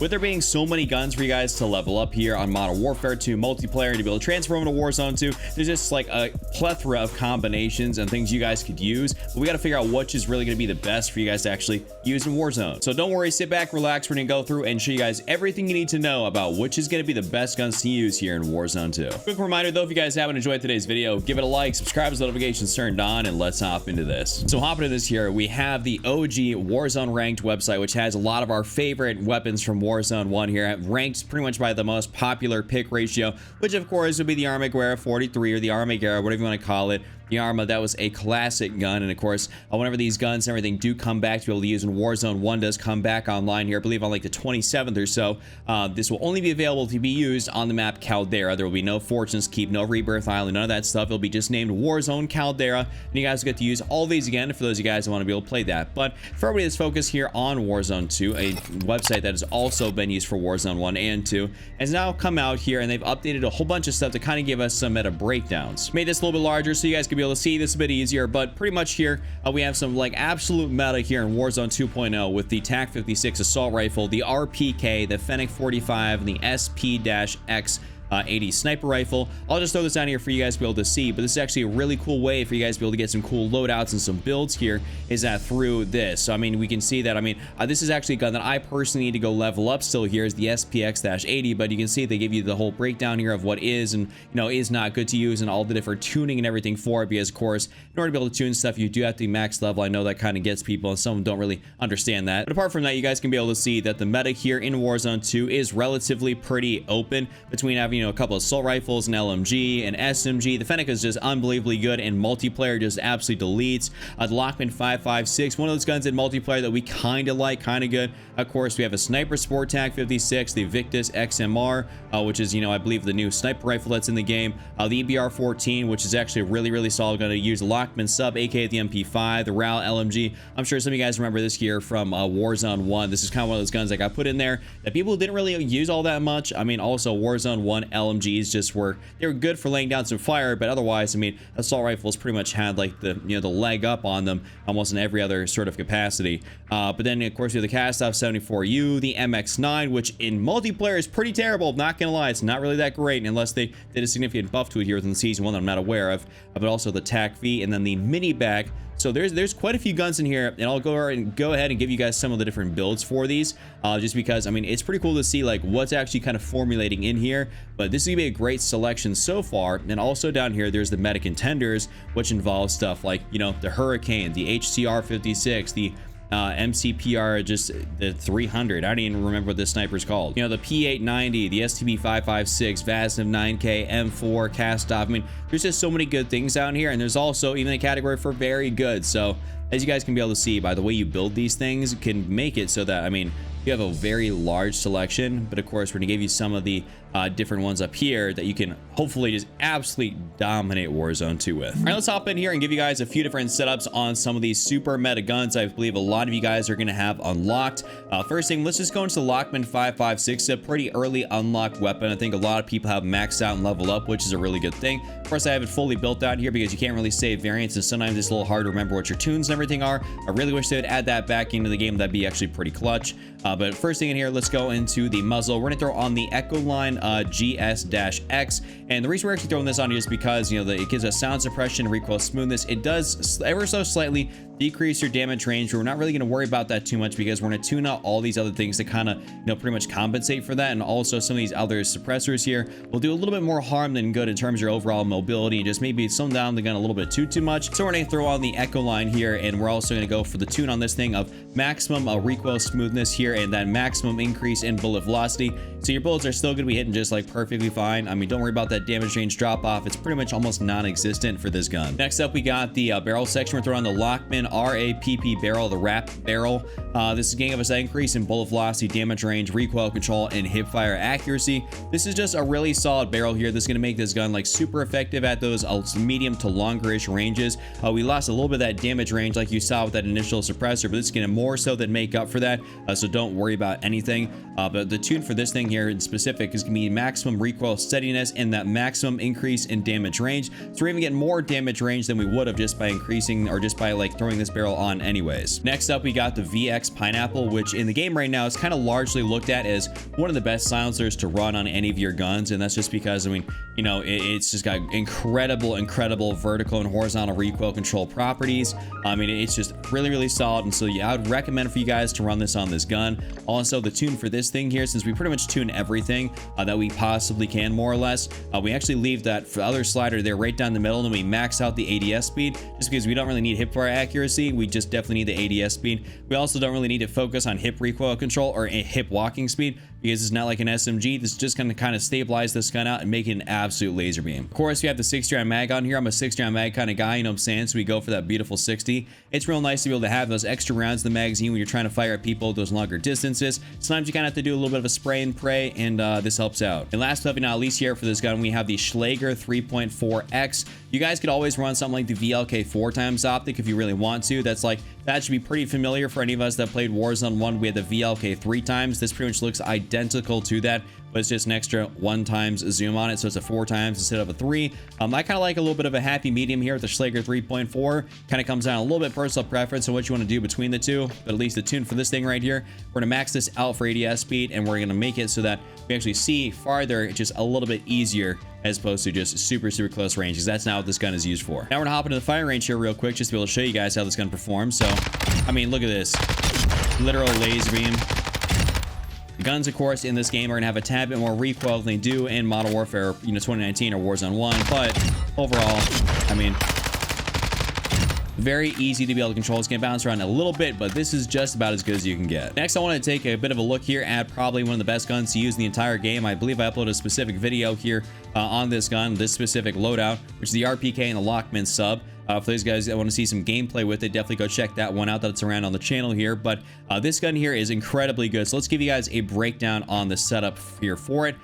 With there being so many guns for you guys to level up here on Modern Warfare 2 multiplayer to be able to transfer them to Warzone 2, there's just like a plethora of combinations and things you guys could use, but we got to figure out which is really going to be the best for you guys to actually use in Warzone. So don't worry, sit back, relax. We're going to go through and show you guys everything you need to know about which is going to be the best guns to use here in Warzone 2. Quick reminder though, if you guys haven't enjoyed today's video, give it a like, subscribe as notifications turned on, and let's hop into this. So hopping into this here, we have the OG Warzone ranked website, which has a lot of our favorite weapons from Warzone 1 here, ranked pretty much by the most popular pick ratio, which of course would be the Armaguerra 43 or the Armaguerra, whatever you want to call it. The Arma, that was a classic gun, and of course whenever these guns and everything do come back to be able to use in Warzone 1 does come back online here, I believe on like the 27th or so, this will only be available to be used on the map Caldera. There will be no Fortune's Keep, no Rebirth Island, none of that stuff. It'll be just named Warzone Caldera, and you guys will get to use all these again for those of you guys that want to be able to play that. But for everybody that's focused here on Warzone 2, a website that has also been used for Warzone 1 and 2 has now come out here, and they've updated a whole bunch of stuff to kind of give us some meta breakdowns. Made this a little bit larger so you guys can be able to see this a bit easier, but pretty much here we have some like absolute meta here in Warzone 2.0 with the TAC 56 assault rifle, the RPK, the Fennec 45, and the SP-X 80 sniper rifle. I'll just throw this down here for you guys to be able to see, but this is actually a really cool way for you guys to be able to get some cool loadouts and some builds here, is that through this. So I mean, we can see that, I mean, this is actually a gun that I personally need to go level up still here, is the SPX-80, but you can see they give you the whole breakdown here of what is and, you know, is not good to use, and all the different tuning and everything for it, because of course in order to be able to tune stuff you do have to be max level. I know that kind of gets people, and some of them don't really understand that, but apart from that, you guys can be able to see that the meta here in Warzone 2 is relatively pretty open between having, you know, a couple of assault rifles, an LMG, an SMG. The Fennec is just unbelievably good in multiplayer, just absolutely deletes. The Lockman 5.56, one of those guns in multiplayer that we kind of like, kind of good. Of course, we have a Sniper Sport TAC 56, the Victus XMR, which is, you know, I believe the new sniper rifle that's in the game. The EBR 14, which is actually a really solid gun to use. The Lockman Sub, aka the MP5, the RAL LMG. I'm sure some of you guys remember this here from Warzone 1. This is kind of one of those guns that got put in there that people didn't really use all that much. I mean, also Warzone 1 LMGs just were, they were good for laying down some fire, but otherwise, I mean, assault rifles pretty much had like the, you know, the leg up on them almost in every other sort of capacity. But then of course we have the Castov 74U, the MX9, which in multiplayer is pretty terrible, not gonna lie. It's not really that great unless they did a significant buff to it here within season 1 that I'm not aware of. But also the TAC V, and then the mini bag. So there's quite a few guns in here, and I'll go ahead and give you guys some of the different builds for these, just because, I mean, it's pretty cool to see like what's actually kind of formulating in here. But this is gonna be a great selection so far. And also down here, there's the meta contenders, which involves stuff like, you know, the Hurricane, the HCR 56, the MCPR, just the 300. I don't even remember what this sniper is called. You know, the P890, the STB 556, Vasnov 9K, M4, Castov. I mean, there's just so many good things down here, and there's also even a category for very good. So as you guys can be able to see by the way you build these things, can make it so that, I mean, you have a very large selection. But of course, we're gonna give you some of the different ones up here that you can hopefully just absolutely dominate Warzone 2 with. All right, let's hop in here and give you guys a few different setups on some of these super meta guns I believe a lot of you guys are gonna have unlocked. First thing, let's just go into the Lockman 5.56, a pretty early unlocked weapon. I think a lot of people have maxed out and leveled up, which is a really good thing. Of course, I have it fully built out here because you can't really save variants, and sometimes it's a little hard to remember what your tunes and everything are. I really wish they would add that back into the game. That'd be actually pretty clutch. But first thing in here, let's go into the muzzle. We're gonna throw on the Echoline GS-X, and the reason we're actually throwing this on here is because, you know, it gives us sound suppression and recoil smoothness. It does ever so slightly decrease your damage range, but we're not really going to worry about that too much because we're going to tune out all these other things to kind of, you know, pretty much compensate for that. And also some of these other suppressors here will do a little bit more harm than good in terms of your overall mobility, and just maybe slow down the gun a little bit too much. So we're going to throw on the Echoline here, and we're also going to go for the tune on this thing of maximum recoil smoothness here, and that maximum increase in bullet velocity. So your bullets are still going to be hitting just like perfectly fine. I mean, don't worry about that damage range drop off. It's pretty much almost non-existent for this gun. Next up, we got the barrel section. We're throwing on the Lockman RAPP barrel, the wrap barrel. This is going to give us that increase in bullet velocity, damage range, recoil control, and hipfire accuracy. This is just a really solid barrel here. This is going to make this gun like super effective at those medium to longer-ish ranges. We lost a little bit of that damage range like you saw with that initial suppressor, but this is going to more so than make up for that. So don't worry about anything. But the tune for this thing here in specific is going to be maximum recoil steadiness and that maximum increase in damage range. So we're even getting more damage range than we would have just by increasing, or just by like throwing this barrel on anyways. Next up, we got the VX Pineapple, which in the game right now is kind of largely looked at as one of the best silencers to run on any of your guns, and that's just because, I mean, you know, it's just got incredible vertical and horizontal recoil control properties. I mean, it's just really solid, and so yeah, I would recommend for you guys to run this on this gun. Also, the tune for this thing here, since we pretty much tune everything that we possibly can, more or less, we actually leave that other slider there right down the middle, and we max out the ADS speed, just because we don't really need hip fire accuracy. We just definitely need the ADS speed. We also don't really need to focus on hip recoil control or a hip walking speed, because it's not like an SMG. This is just going to kind of stabilize this gun out and make it an absolute laser beam. Of course, we have the 60-round mag on here. I'm a 60-round mag kind of guy, you know what I'm saying? So we go for that beautiful 60. It's real nice to be able to have those extra rounds in the magazine when you're trying to fire at people at those longer distances. Sometimes you kind of have to do a little bit of a spray and pray, and this helps out. And last but not least here for this gun, we have the Schlager 3.4X. You guys could always run something like the VLK 4x optic if you really want to. That should be pretty familiar for any of us that played Warzone 1. We had the VLK 3x. This pretty much looks identical to that, but it's just an extra 1x zoom on it, so it's a 4x instead of a 3. I kind of like a little bit of a happy medium here with the Schlager 3.4. Kind of comes down a little bit personal preference on what you want to do between the two, but at least the tune for this thing right here, we're going to max this out for ADS speed, and we're going to make it so that we actually see farther just a little bit easier, as opposed to just super close range, because that's not what this gun is used for. Now we're gonna hop into the firing range here real quick, just to be able to show you guys how this gun performs. So, I mean, look at this. Literal laser beam. The guns, of course, in this game are gonna have a tad bit more recoil than they do in Modern Warfare, you know, 2019 or Warzone 1, but overall, I mean, very easy to be able to control. It's going to bounce around a little bit, but this is just about as good as you can get. Next, I want to take a bit of a look here at probably one of the best guns to use in the entire game. I believe I uploaded a specific video here on this gun, this specific loadout, which is the RPK and the Lockman sub. For those guys that want to see some gameplay with it, definitely go check that one out. That's around on the channel here. But this gun here is incredibly good. So let's give you guys a breakdown on the setup here for it.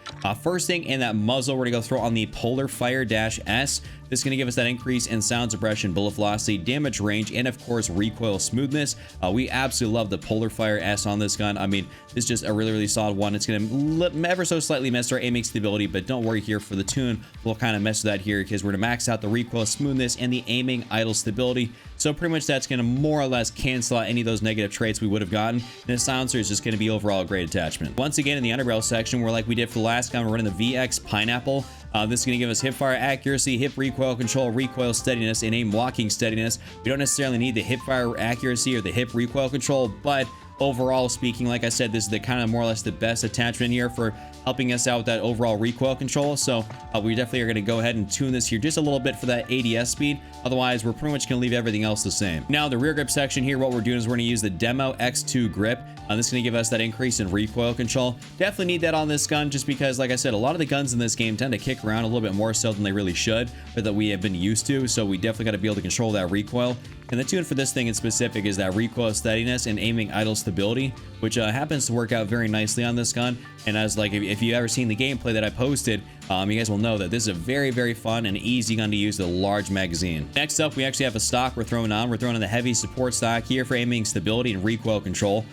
First thing, in that muzzle, we're going to go throw on the Polar Fire-S. This is going to give us that increase in sound suppression, bullet velocity, damage range, and of course recoil smoothness. We absolutely love the Polar Fire-S on this gun. I mean, this is just a really solid one. It's going to ever so slightly mess our aiming stability, but don't worry here for the tune. We'll kind of mess with that here, because we're going to max out the recoil smoothness and the aiming idle stability. So pretty much that's going to more or less cancel out any of those negative traits we would have gotten. And the silencer is just going to be overall a great attachment. Once again, in the underbarrel section, we're like we did for the last gun, we're running the VX Pineapple. This is going to give us hip fire accuracy, hip recoil control, recoil steadiness, and aim walking steadiness. We don't necessarily need the hip fire accuracy or the hip recoil control, but overall speaking, like I said, this is the kind of more or less the best attachment here for helping us out with that overall recoil control. So we definitely are going to go ahead and tune this here just a little bit for that ADS speed. Otherwise, we're pretty much going to leave everything else the same. Now, the rear grip section here, what we're doing is we're going to use the Demo X2 grip. This is going to give us that increase in recoil control. Definitely need that on this gun, just because, like I said, a lot of the guns in this game tend to kick around a little bit more so than they really should, or that we have been used to. So we definitely got to be able to control that recoil. And the tune for this thing in specific is that recoil steadiness and aiming idle stability, which happens to work out very nicely on this gun. And as like, if you ever seen the gameplay that I posted, you guys will know that this is a very fun and easy gun to use with a large magazine. Next up, we actually have a stock we're throwing on. We're throwing on the heavy support stock here for aiming stability and recoil control.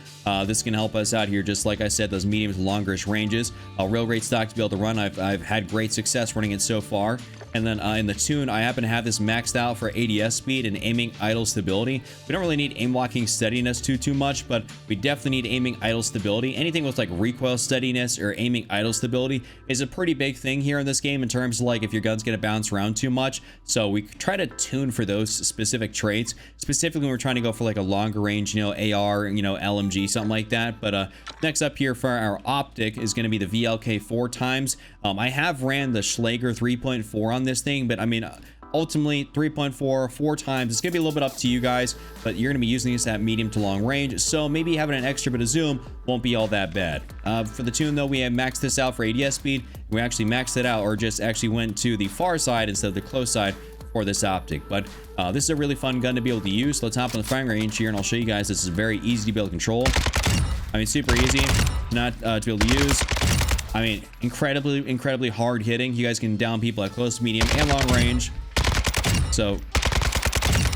This can help us out here, just like I said, those medium to longerish ranges. A real great stock to be able to run. I've had great success running it so far. And then in the tune, I happen to have this maxed out for ADS speed and aiming idle stability. We don't really need aim walking steadiness too much, but we definitely need aiming idle stability. Anything with like recoil steadiness or aiming idle stability is a pretty big thing here in this game in terms of like if your gun's gonna bounce around too much. So we try to tune for those specific traits, specifically when we're trying to go for like a longer range, you know, AR, you know, LMG, something like that. But next up here for our optic is going to be the VLK 4x. I have ran the Schlager 3.4 on this thing, but I mean, ultimately 3.4 4x, it's gonna be a little bit up to you guys, but you're gonna be using this at medium to long range, so maybe having an extra bit of zoom won't be all that bad. For the tune though, we have maxed this out for ADS speed. We actually maxed it out, or just actually went to the far side instead of the close side for this optic. But this is a really fun gun to be able to use. So let's hop on the firing range here, and I'll show you guys. This is very easy to be able to control. I mean, super easy, not to be able to use. I mean, incredibly hard hitting. You guys can down people at close, medium, and long range. So,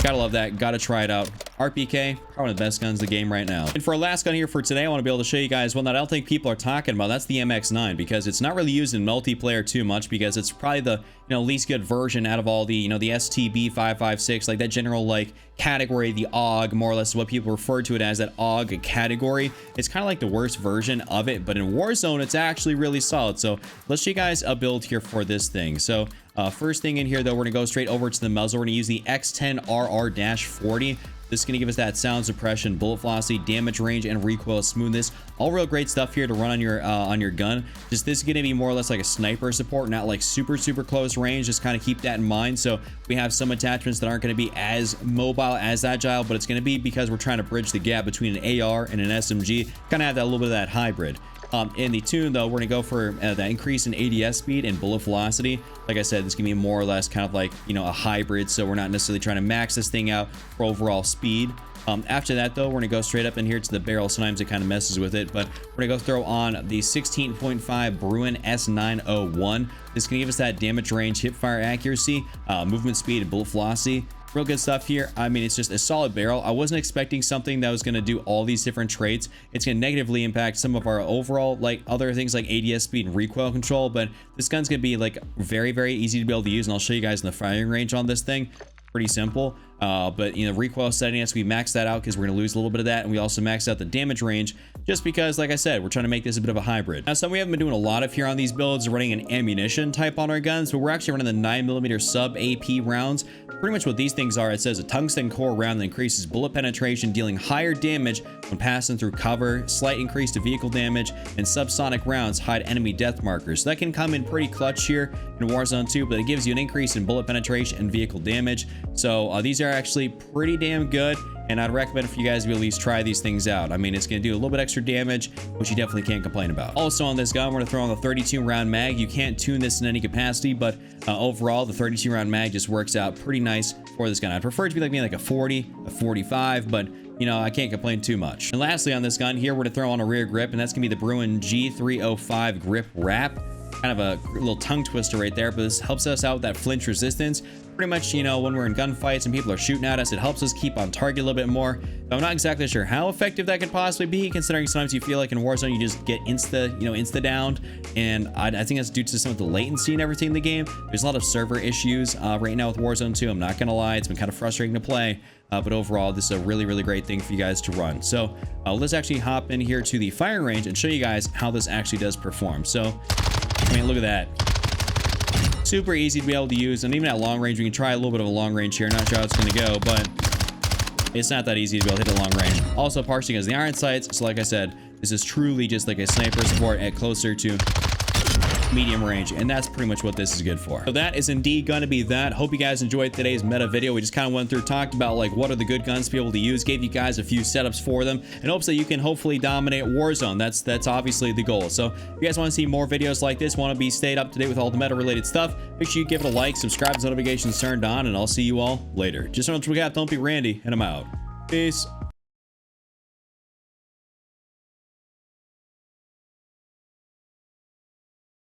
gotta love that. Gotta try it out. RPK, probably one of the best guns in the game right now. And for our last gun here for today, I want to be able to show you guys one that I don't think people are talking about. That's the MX9, because it's not really used in multiplayer too much, because it's probably the least good version out of all the the STB 556, like that general like category, the AUG, more or less what people refer to it as, that AUG category. It's kind of like the worst version of it, but in Warzone it's actually really solid. So let's show you guys a build here for this thing. So first thing in here though, we're gonna go straight over to the muzzle. We're gonna use the X10RR-40. This is going to give us that sound suppression, bullet velocity, damage range, and recoil smoothness. All real great stuff here to run on your gun. Just this is going to be more or less like a sniper support, not like super close range. Just kind of keep that in mind. So we have some attachments that aren't going to be as mobile, as agile, but it's going to be because we're trying to bridge the gap between an AR and an SMG. Kind of have that little bit of that hybrid. In the tune though, we're gonna go for that increase in ADS speed and bullet velocity. Like I said, this can be more or less kind of like a hybrid, so we're not necessarily trying to max this thing out for overall speed. After that though, we're gonna go straight up in here to the barrel. Sometimes it kind of messes with it, but we're gonna go throw on the 16.5 Bruin S901. This is gonna give us that damage range, hip fire accuracy, movement speed, and bullet velocity. Real good stuff here. I mean, it's just a solid barrel. I wasn't expecting something that was going to do all these different traits. It's going to negatively impact some of our overall like other things like ADS speed and recoil control, but this gun's going to be like very easy to be able to use, and I'll show you guys in the firing range on this thing. Pretty simple. But recoil setting, we max that out because we're going to lose a little bit of that, and we also max out the damage range just because, like I said, we're trying to make this a bit of a hybrid. Now, something we haven't been doing a lot of here on these builds is running an ammunition type on our guns, but we're actually running the 9mm sub AP rounds. Pretty much what these things are, it says a tungsten core round that increases bullet penetration, dealing higher damage when passing through cover, slight increase to vehicle damage, and subsonic rounds hide enemy death markers. So that can come in pretty clutch here in Warzone 2, but it gives you an increase in bullet penetration and vehicle damage. So these are actually pretty damn good, and I'd recommend for you guys to at least try these things out. I mean, it's going to do a little bit extra damage, which you definitely can't complain about. Also on this gun, we're going to throw on the 32 round mag. You can't tune this in any capacity, but overall, the 32 round mag just works out pretty nice for this gun. I'd prefer it to be maybe like a 40, a 45, but I can't complain too much. And lastly on this gun here, we're going to throw on a rear grip, and that's going to be the Bruin G305 grip wrap. Kind of a little tongue twister right there, but this helps us out with that flinch resistance. Pretty much, when we're in gunfights and people are shooting at us, it helps us keep on target a little bit more. But I'm not exactly sure how effective that could possibly be, considering sometimes you feel like in Warzone you just get insta downed, and I think that's due to some of the latency and everything in the game. There's a lot of server issues right now with Warzone 2. I'm not gonna lie, it's been kind of frustrating to play, but overall this is a really great thing for you guys to run. So let's actually hop in here to the firing range and show you guys how this actually does perform. So I mean, look at that. Super easy to be able to use, and even at long range, we can try a little bit of a long range here. Not sure how it's going to go, but it's not that easy to be able to hit a long range. Also, partially because the iron sights. So like I said, this is truly just like a sniper support at closer to medium range, and that's pretty much what this is good for. So that is indeed going to be that. Hope you guys enjoyed today's meta video. We just kind of went through, talked about like what are the good guns to be able to use, gave you guys a few setups for them in hopes that you can hopefully dominate Warzone. That's obviously the goal. So if you guys want to see more videos like this, want to be stayed up to date with all the meta related stuff, make sure you give it a like, subscribe, notifications turned on, and I'll see you all later. Just remember to look out, don't be Randy, and I'm out. Peace.